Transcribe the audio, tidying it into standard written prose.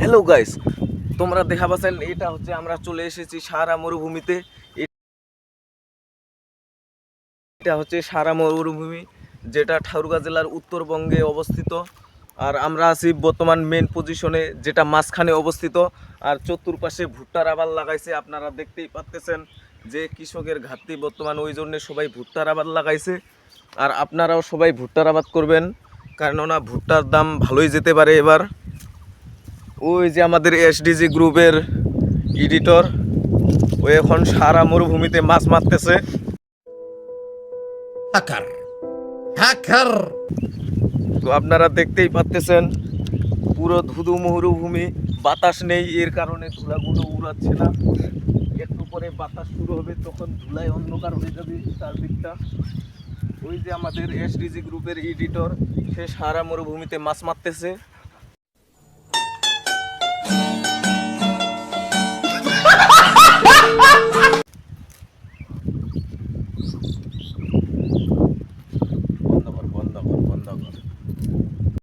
Hello guys, তোমরা দেখা পাচ্ছেন এটা হচ্ছে আমরা চলে এসেছি সাহারা মরুভূমিতে। এটা হচ্ছে সাহারা মরুভূমি, যেটা ঠাকুরগাঁ জেলার উত্তরবঙ্গে অবস্থিত। আর আমরা আছি বর্তমান মেন পজিশনে, যেটা মাঝখানে অবস্থিত। আর চতুর্পাশে ভুট্টার আবাদ লাগাইছে, আপনারা দেখতেই পাচ্তেছেন যে কৃষকের ঘাটতি বর্তমান, ওই জন্য সবাই ভুট্টার আবাদ লাগাইছে। আর আপনারাও সবাই ভুট্টার আবাদ করবেন, কেননা ভুট্টার দাম ভালোই যেতে পারে এবার। ওই যে আমাদের এসডিজি গ্রুপের এডিটর, ও এখন সারা মরুভূমিতে মাছ মারতেছে। হ্যাকার হ্যাকার তো আপনারা দেখতেই পাচ্তেছেন পুরো ধুধু মরুভূমি, বাতাস নেই, এর কারণে ধুলাগুলো উড়াচ্ছে না। একটু পরে বাতাস শুরু হবে, তখন ধুলায় অন্ধকার হয়ে যাবে চারদিকটা। ওই যে আমাদের এসডিজি গ্রুপের এডিটর, সে সারা মরুভূমিতে মাছ মারতেছে।